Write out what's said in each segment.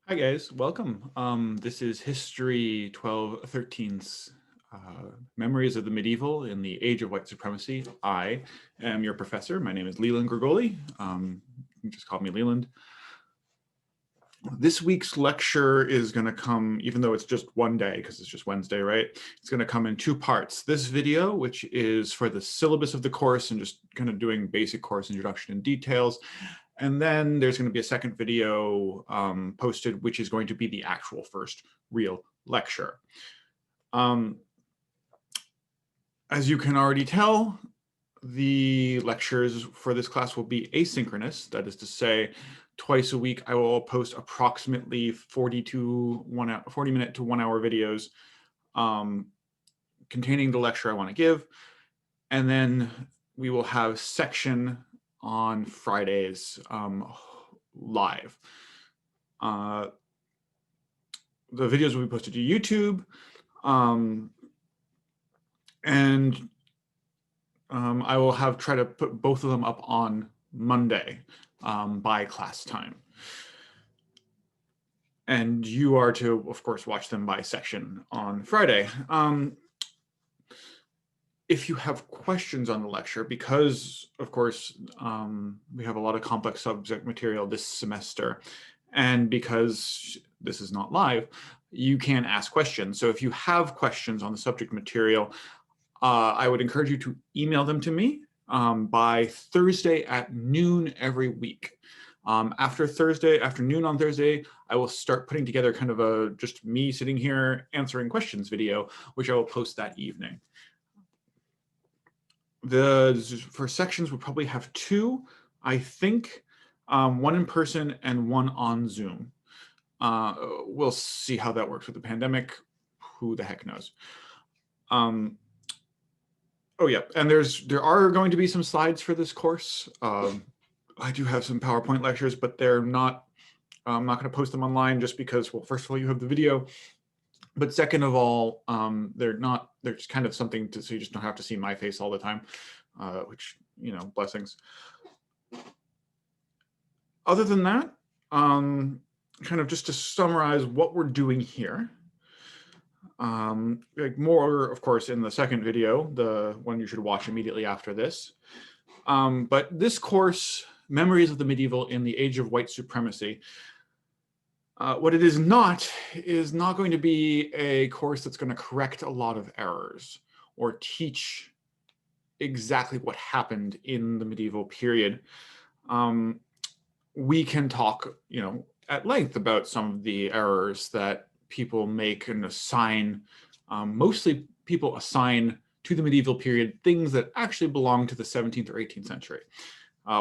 Hi guys, welcome. This is History 1213's Memories of the Medieval in the Age of White Supremacy. I am your professor. My name is Leland Grigoli. You can just call me Leland. This week's lecture is going to come, even though it's just one day, because it's just Wednesday, right? It's going to come in two parts. This video, which is for the syllabus of the course and just kind of doing basic course introduction and details. And then there's going to be a second video posted, which is going to be the actual first real lecture. As you can already tell, the lectures for this class will be asynchronous. That is to say, twice a week I will post approximately 40 minute to 1 hour videos containing the lecture I want to give. And then we will have section on Fridays live. The videos will be posted to YouTube, and I will try to put both of them up on Monday by class time. And you are to, of course, watch them by section on Friday. If you have questions on the lecture, because, of course, we have a lot of complex subject material this semester, and because this is not live, you can ask questions. So if you have questions on the subject material, I would encourage you to email them to me by Thursday at noon every week. After noon on Thursday, I will start putting together kind of just me sitting here answering questions video, which I will post that evening. For sections, we'll probably have two, I think, one in person and one on Zoom. We'll see how that works with the pandemic. Who the heck knows? Oh yeah, and there are going to be some slides for this course. I do have some PowerPoint lectures, but they're not. I'm not going to post them online just because, well, first of all, you have the video. But second of all, they're just kind of something so you just don't have to see my face all the time, which, blessings. Other than that, kind of just to summarize what we're doing here, more, of course, in the second video, the one you should watch immediately after this. But this course, Memories of the Medieval in the Age of White Supremacy, what it is not going to be a course that's going to correct a lot of errors or teach exactly what happened in the medieval period. We can talk, at length about some of the errors that people make and assign. Mostly people assign to the medieval period things that actually belong to the 17th or 18th century.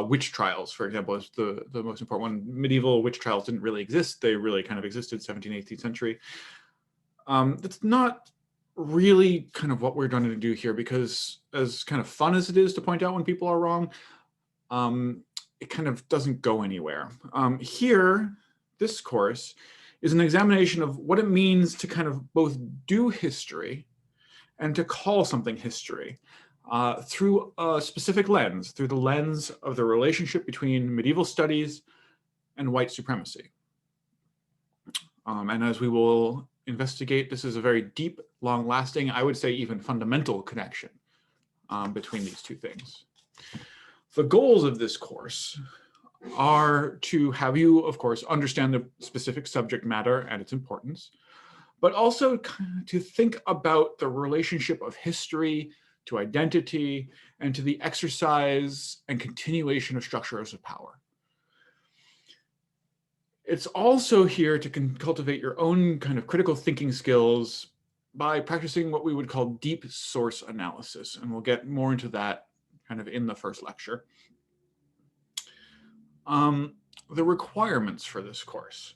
Witch trials, for example, is the most important one. Medieval witch trials didn't really exist. They really kind of existed 17th, 18th century. That's not really kind of what we're trying to do here, because as kind of fun as it is to point out when people are wrong, it kind of doesn't go anywhere. Here, this course is an examination of what it means to kind of both do history and to call something history. Through a specific lens, through the lens of the relationship between medieval studies and white supremacy. And as we will investigate, this is a very deep, long-lasting, I would say even fundamental connection between these two things. The goals of this course are to have you, of course, understand the specific subject matter and its importance, but also to think about the relationship of history to identity, and to the exercise and continuation of structures of power. It's also here to cultivate your own kind of critical thinking skills by practicing what we would call deep source analysis, and we'll get more into that kind of in the first lecture. The requirements for this course.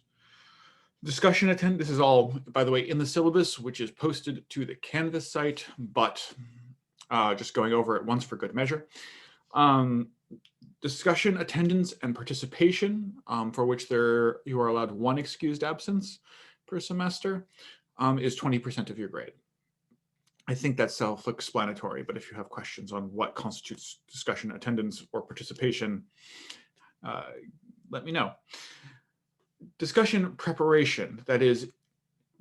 Discussion attend, this is all, by the way, in the syllabus, which is posted to the Canvas site, but just going over it once for good measure. Discussion, attendance, and participation, for which you are allowed one excused absence per semester, is 20% of your grade. I think that's self-explanatory, but if you have questions on what constitutes discussion, attendance, or participation, let me know. discussion preparation, that is,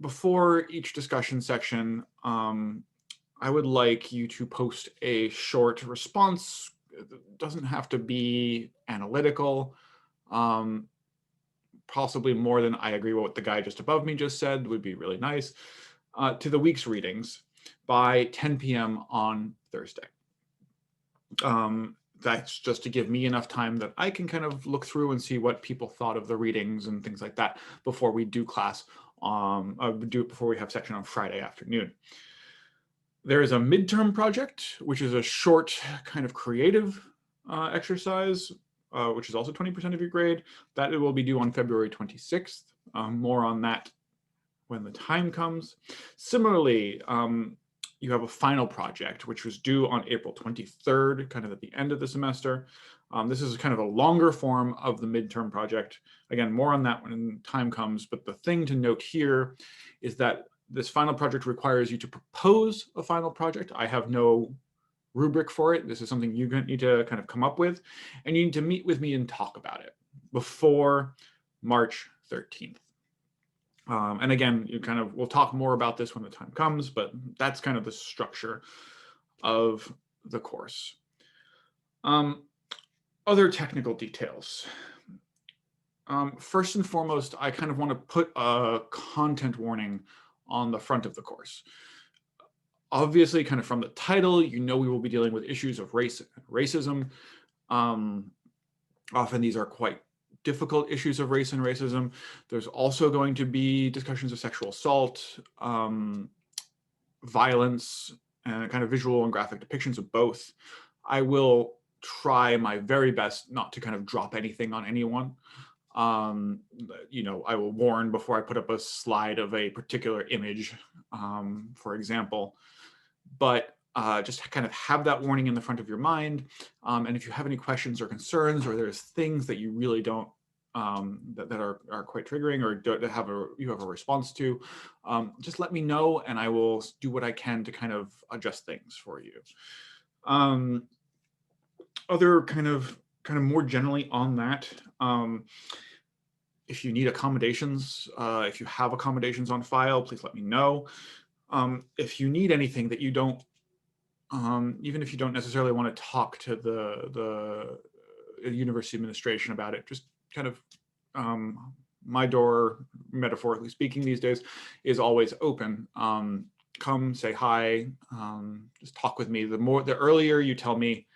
before each discussion section, I would like you to post a short response. It doesn't have to be analytical. Possibly more than I agree with what the guy just above me just said would be really nice, to the week's readings by 10 p.m. on Thursday. That's just to give me enough time that I can kind of look through and see what people thought of the readings and things like that before we do class. Do it before we have section on Friday afternoon. There is a midterm project, which is a short kind of creative exercise, which is also 20% of your grade. That it will be due on February 26th. More on that when the time comes. Similarly, you have a final project, which was due on April 23rd, kind of at the end of the semester. This is kind of a longer form of the midterm project. Again, more on that when time comes, but the thing to note here is that this final project requires you to propose a final project. I have no rubric for it. This is something you need to kind of come up with, and you need to meet with me and talk about it before March 13th. And again, we'll talk more about this when the time comes, but that's kind of the structure of the course. Other technical details. First and foremost, I kind of want to put a content warning on the front of the course. Obviously, kind of from the title, we will be dealing with issues of race and racism. Often these are quite difficult issues of race and racism. There's also going to be discussions of sexual assault, violence, and kind of visual and graphic depictions of both. I will try my very best not to kind of drop anything on anyone. I will warn before I put up a slide of a particular image, for example, but just kind of have that warning in the front of your mind. And if you have any questions or concerns, or there's things that you really don't, that are quite triggering, or you have a response to, just let me know, and I will do what I can to kind of adjust things for you. Other kind of more generally on that, if you need accommodations, if you have accommodations on file, please let me know. If you need anything that you don't, even if you don't necessarily want to talk to the university administration about it, just kind of, my door, metaphorically speaking these days, is always open. Come say hi, just talk with me. The earlier you tell me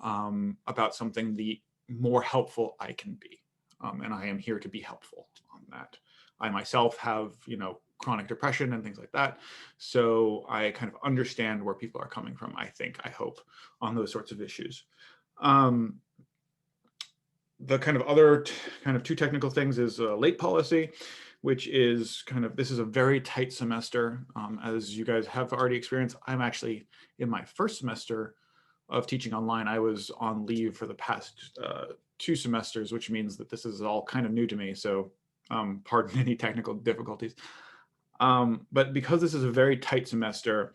about something, the more helpful I can be. And I am here to be helpful on that. I myself have, chronic depression and things like that. So I kind of understand where people are coming from, I hope, on those sorts of issues. The kind of other two technical things is late policy, which is this is a very tight semester. As you guys have already experienced, I'm actually in my first semester of teaching online. I was on leave for the past 2 semesters, which means that this is all kind of new to me. So pardon any technical difficulties. But because this is a very tight semester,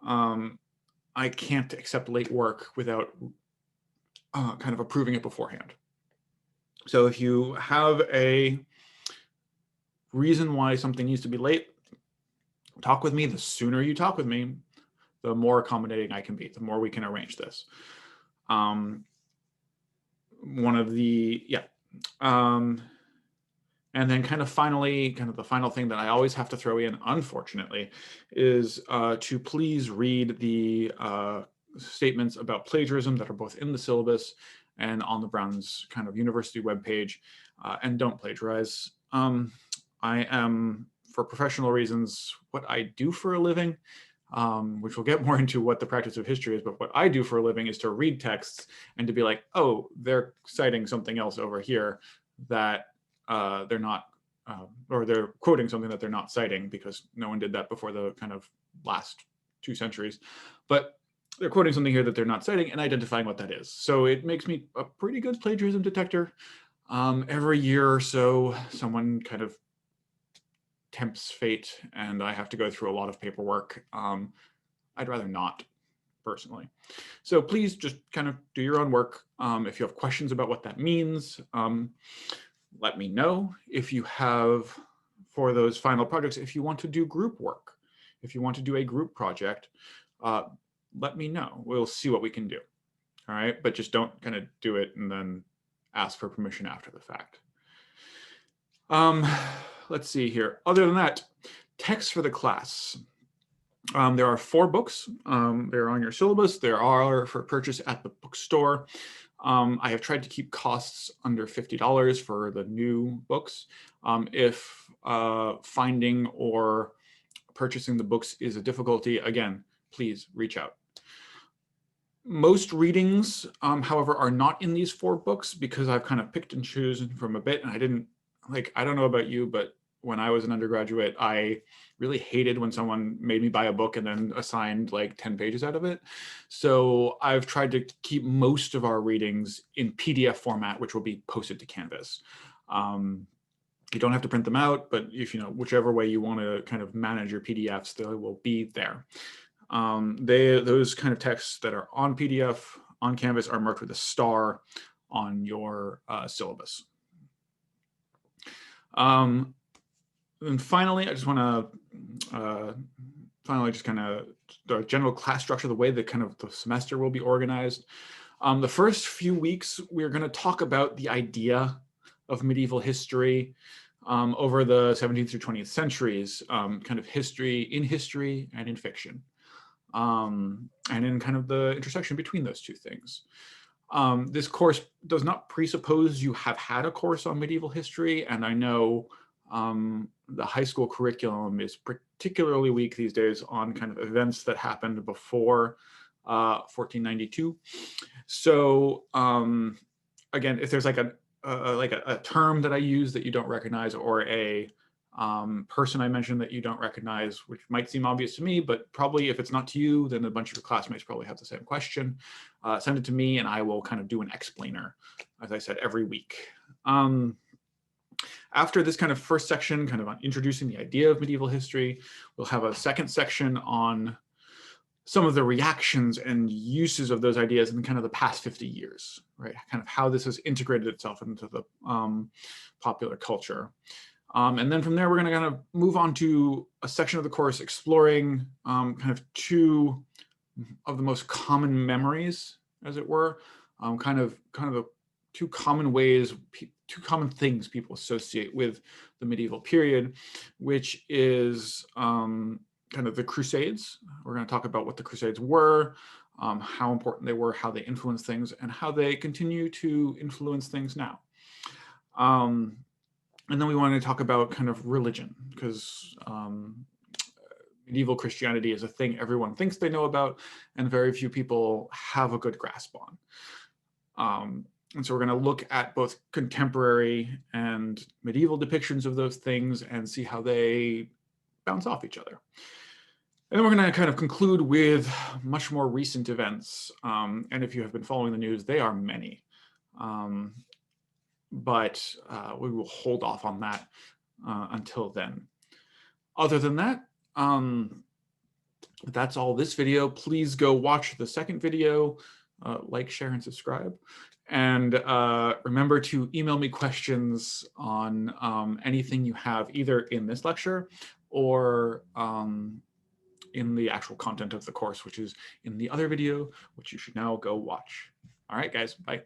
I can't accept late work without kind of approving it beforehand. So if you have a reason why something needs to be late, talk with me. The sooner you talk with me, the more accommodating I can be, the more we can arrange this. And then finally, the final thing that I always have to throw in, unfortunately, is to please read the statements about plagiarism that are both in the syllabus and on the Brown's university webpage, and don't plagiarize. I am, for professional reasons, what I do for a living, which we'll get more into what the practice of history is, but what I do for a living is to read texts and to be like, oh, they're citing something else over here that they're not, or they're quoting something that they're not citing, because no one did that before the last 2 centuries. But they're quoting something here that they're not citing and identifying what that is. So it makes me a pretty good plagiarism detector. Every year or so, someone tempts fate and I have to go through a lot of paperwork. I'd rather not, personally. So please just do your own work. If you have questions about what that means, Let me know if you have, for those final projects, if you want to do group work, if you want to do a group project, let me know. We'll see what we can do. All right, but just don't kind of do it and then ask for permission after the fact. Let's see here. Other than that, text for the class. There are 4 books. They're on your syllabus. There are for purchase at the bookstore. I have tried to keep costs under $50 for the new books. If finding or purchasing the books is a difficulty, again, please reach out. Most readings, however, are not in these 4 books because I've kind of picked and chosen from a bit, and I didn't, like, I don't know about you, but when I was an undergraduate, I really hated when someone made me buy a book and then assigned like 10 pages out of it. So I've tried to keep most of our readings in PDF format, which will be posted to Canvas. You don't have to print them out, but if whichever way you want to kind of manage your PDFs, they will be there. Those kind of texts that are on PDF on Canvas are marked with a star on your syllabus. And finally, I just want to just kind of the general class structure, the way that kind of the semester will be organized. The first few weeks, we're going to talk about the idea of medieval history over the 17th through 20th centuries, kind of history and in fiction, and in kind of the intersection between those two things. This course does not presuppose you have had a course on medieval history, and I know the high school curriculum is particularly weak these days on kind of events that happened before 1492. So again, if there's like a term that I use that you don't recognize, or a person I mentioned that you don't recognize, which might seem obvious to me, but probably if it's not to you, then a bunch of your classmates probably have the same question. Send it to me and I will kind of do an explainer, as I said, every week. After this kind of first section, kind of on introducing the idea of medieval history, we'll have a second section on some of the reactions and uses of those ideas in kind of the past 50 years, right? Kind of how this has integrated itself into the popular culture. And then from there, we're going to kind of move on to a section of the course exploring kind of 2 of the most common memories, as it were, kind of the 2 common ways, 2 common things people associate with the medieval period, which is kind of the Crusades. We're going to talk about what the Crusades were, how important they were, how they influenced things, and how they continue to influence things now. And then we want to talk about kind of religion, because medieval Christianity is a thing everyone thinks they know about, and very few people have a good grasp on. And so we're going to look at both contemporary and medieval depictions of those things and see how they bounce off each other. And then we're going to kind of conclude with much more recent events. And if you have been following the news, they are many. But we will hold off on that until then. Other than that, that's all this video. Please go watch the second video, like, share, and subscribe. And remember to email me questions on anything you have, either in this lecture or in the actual content of the course, which is in the other video, which you should now go watch. All right, guys, bye.